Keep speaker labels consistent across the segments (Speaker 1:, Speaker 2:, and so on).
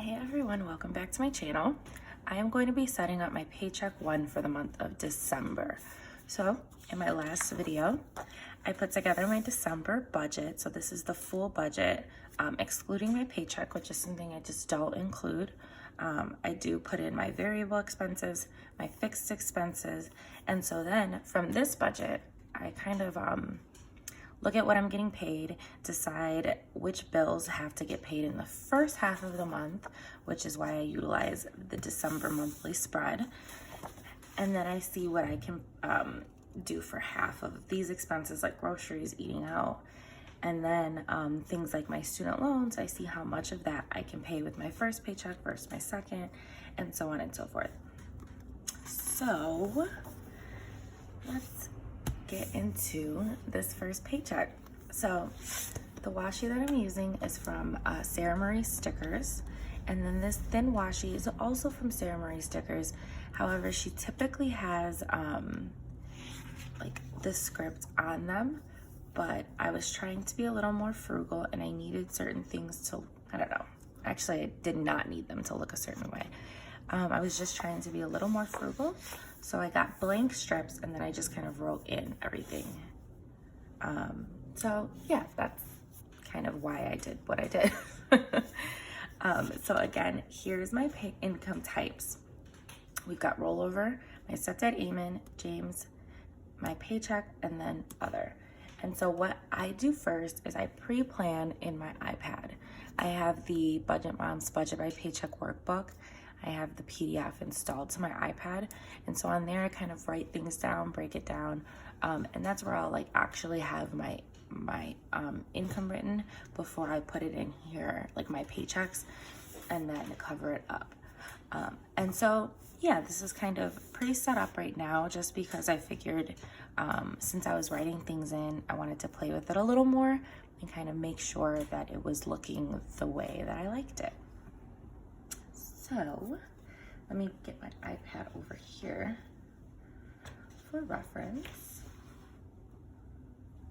Speaker 1: Hey everyone, welcome back to my channel. I am going to be setting up my Paycheck 1 for the month of December. So in my last video, I put together my December budget. So this is the full budget, excluding my paycheck, which is something I just don't include. I do put in my variable expenses, my fixed expenses. And so then from this budget, I kind of look at what I'm getting paid, decide which bills have to get paid in the first half of the month, which is why I utilize the December monthly spread. And then I see what I can do for half of these expenses, like groceries, eating out. And then things like my student loans, I see how much of that I can pay with my first paycheck versus my second, and so on and so forth. So let's get into this first paycheck. So the washi that I'm using is from Sarah Marie Stickers, and then this thin washi is also from Sarah Marie Stickers. However, she typically has like the script on them, but I was trying to be a little more frugal and I needed certain things to, I don't know, actually I did not need them to look a certain way. I was just trying to be a little more frugal. So I got blank strips and then I just kind of wrote in everything. So yeah, that's kind of why I did what I did. So again, here's my income types. We've got rollover, my stepdad Eamon, James, my paycheck, and then other. And so what I do first is I pre-plan in my iPad. I have the Budget Moms Budget by Paycheck workbook. I have the PDF installed to my iPad. And so on there, I kind of write things down, break it down. And that's where I'll like actually have my income written before I put it in here, like my paychecks, and then cover it up. And so, yeah, this is kind of pretty set up right now just because I figured since I was writing things in, I wanted to play with it a little more and kind of make sure that it was looking the way that I liked it. So let me get my iPad over here for reference.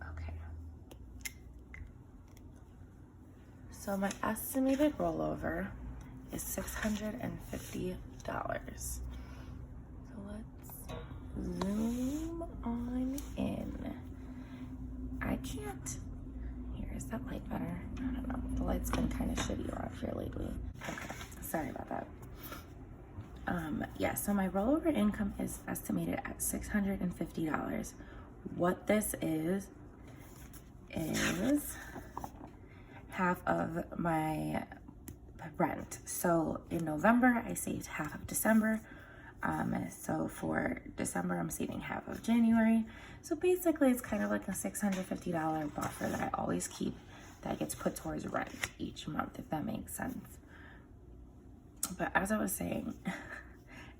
Speaker 1: Okay. So my estimated rollover is $650. So let's zoom on in. I can't. Here, is that light better? I don't know. The light's been kind of shitty around here lately. Okay, sorry about that. Yeah, so my rollover income is estimated at $650. What this is half of my rent. So in November, I saved half of December. So for December, I'm saving half of January. So basically, it's kind of like a $650 buffer that I always keep that gets put towards rent each month, if that makes sense. But as I was saying,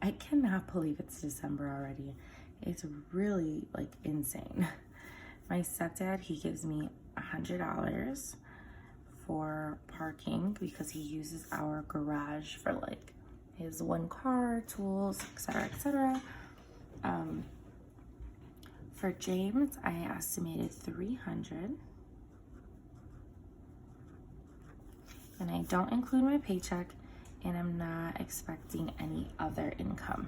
Speaker 1: I cannot believe it's December already. It's really like insane. My stepdad, he gives me $100 for parking because he uses our garage for like his one car, tools, etc., etc. For James, I estimated $300. And I don't include my paycheck, and I'm not expecting any other income.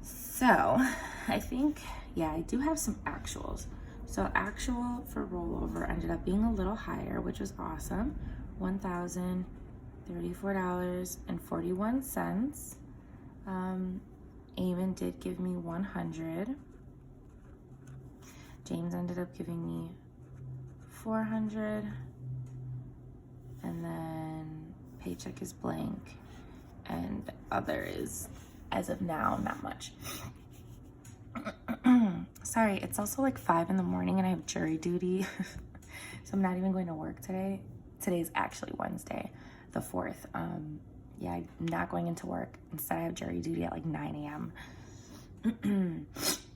Speaker 1: So I think, yeah, I do have some actuals. So actual for rollover ended up being a little higher, which was awesome. $1,034.41. Eamon did give me $100. James ended up giving me $400. And then paycheck is blank. And other is, as of now, not much. Sorry, it's also like 5 in the morning and I have jury duty. So I'm not even going to work today. Today's actually Wednesday, the 4th. Yeah, I'm not going into work. Instead, I have jury duty at like 9 a.m.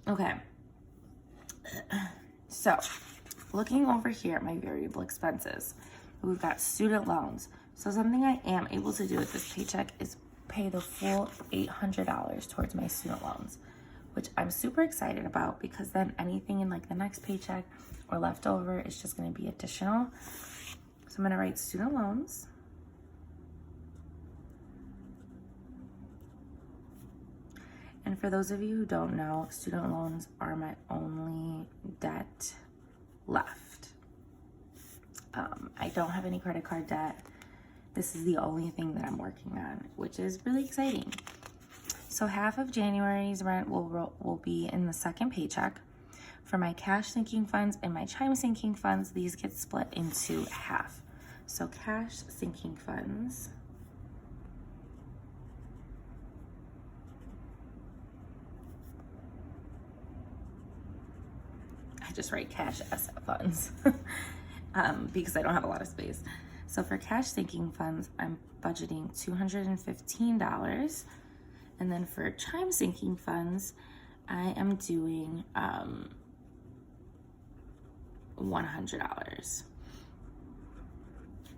Speaker 1: Okay. So, looking over here at my variable expenses, we've got student loans. So something I am able to do with this paycheck is pay the full $800 towards my student loans, which I'm super excited about because then anything in like the next paycheck or leftover is just going to be additional. So I'm going to write student loans. And for those of you who don't know, student loans are my only debt left. I don't have any credit card debt. This is the only thing that I'm working on, which is really exciting. So half of January's rent will be in the second paycheck. For my cash sinking funds and my chime sinking funds, these get split into half. So cash sinking funds, I just write cash asset funds because I don't have a lot of space. So for cash sinking funds, I'm budgeting $215. And then for chime sinking funds, I am doing $100.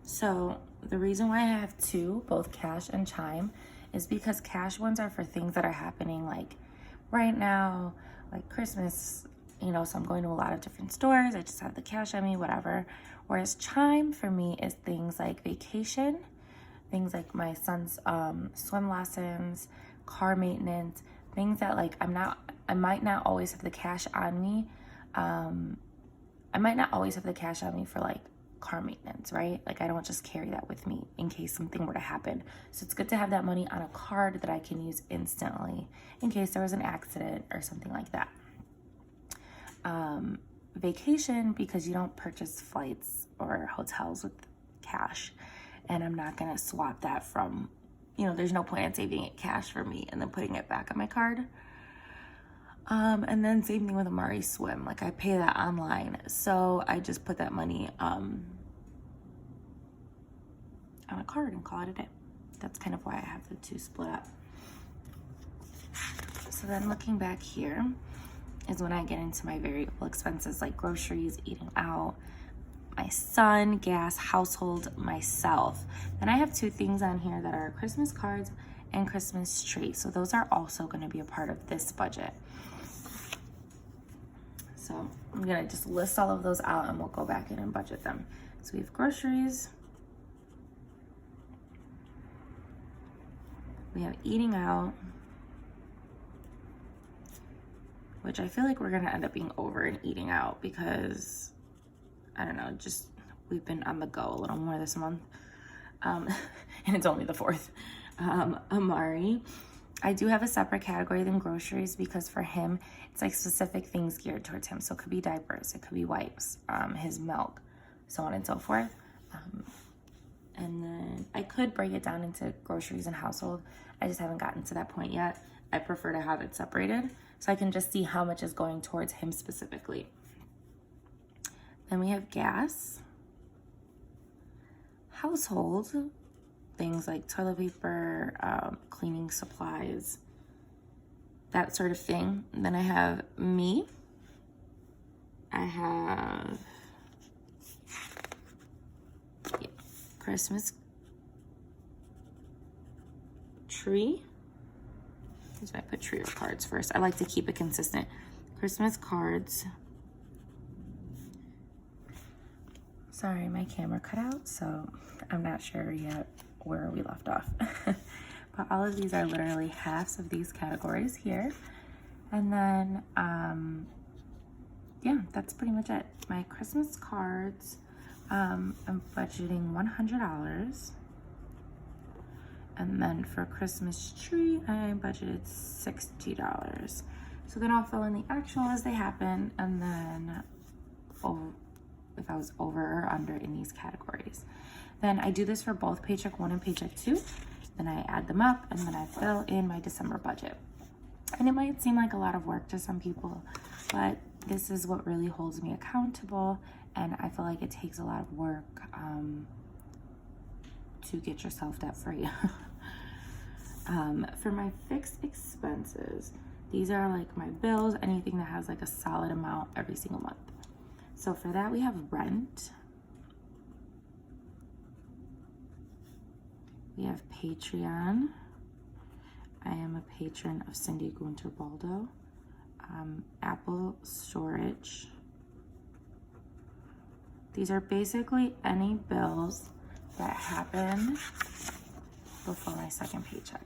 Speaker 1: So the reason why I have two, both cash and chime, is because cash ones are for things that are happening like right now, like Christmas, you know, so I'm going to a lot of different stores. I just have the cash on me, whatever. Whereas chime for me is things like vacation, things like my son's swim lessons, car maintenance, things that like I might not always have the cash on me. I might not always have the cash on me for like car maintenance, right? Like I don't just carry that with me in case something were to happen. So it's good to have that money on a card that I can use instantly in case there was an accident or something like that. Vacation, because you don't purchase flights or hotels with cash, and I'm not gonna swap that from, you know, there's no point in saving it cash for me and then putting it back on my card. And then same thing with Amari Swim, like I pay that online, so I just put that money on a card and call it a day. That's kind of why I have the two split up. So then looking back here is when I get into my variable expenses like groceries, eating out, my son, gas, household, myself. Then I have two things on here that are Christmas cards and Christmas tree. So those are also going to be a part of this budget. So I'm going to just list all of those out and we'll go back in and budget them. So we have groceries. We have eating out, which I feel like we're gonna end up being over in eating out because, I don't know, just we've been on the go a little more this month. And it's only the 4th. Amari, I do have a separate category than groceries because for him, it's like specific things geared towards him. So it could be diapers, it could be wipes, his milk, so on and so forth. And then I could break it down into groceries and household. I just haven't gotten to that point yet. I prefer to have it separated so I can just see how much is going towards him specifically. Then we have gas, household, things like toilet paper, cleaning supplies, that sort of thing. And then I have me. I have Christmas tree. So I put tree or cards first. I like to keep it consistent. Christmas cards. Sorry, my camera cut out, so I'm not sure yet where we left off. But all of these are literally halves of these categories here. And then, yeah, that's pretty much it. My Christmas cards, I'm budgeting $100. And then for Christmas tree, I budgeted $60. So then I'll fill in the actual as they happen, and then if I was over or under in these categories. Then I do this for both Paycheck 1 and Paycheck 2. Then I add them up, and then I fill in my December budget. And it might seem like a lot of work to some people, but this is what really holds me accountable, and I feel like it takes a lot of work to get yourself debt free. For my fixed expenses, these are like my bills, anything that has like a solid amount every single month. So for that, we have rent. We have Patreon. I am a patron of Cindy Gunter-Baldo. Apple storage. These are basically any bills that happen before my second paycheck.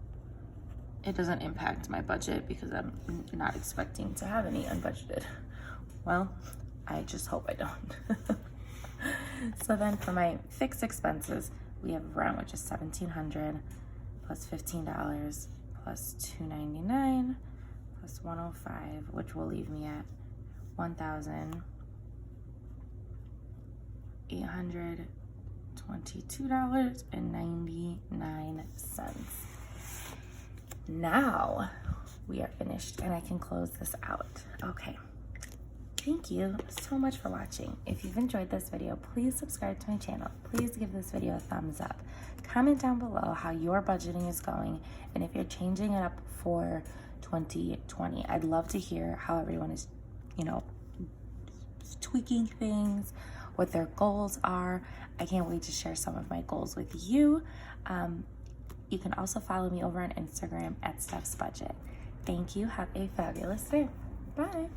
Speaker 1: it doesn't impact my budget because I'm not expecting to have any unbudgeted. Well, I just hope I don't. So then for my fixed expenses, we have rent, which is $1,700 plus $15 plus $299 plus $105, which will leave me at $1,822.99. Now we are finished and I can close this out. Okay. Thank you so much for watching. If you've enjoyed this video, please subscribe to my channel. Please give this video a thumbs up. Comment down below how your budgeting is going and if you're changing it up for 2020. I'd love to hear how everyone is, tweaking things, what their goals are. I can't wait to share some of my goals with you. You can also follow me over on Instagram at Steph's Budget. Thank you. Have a fabulous day. Bye.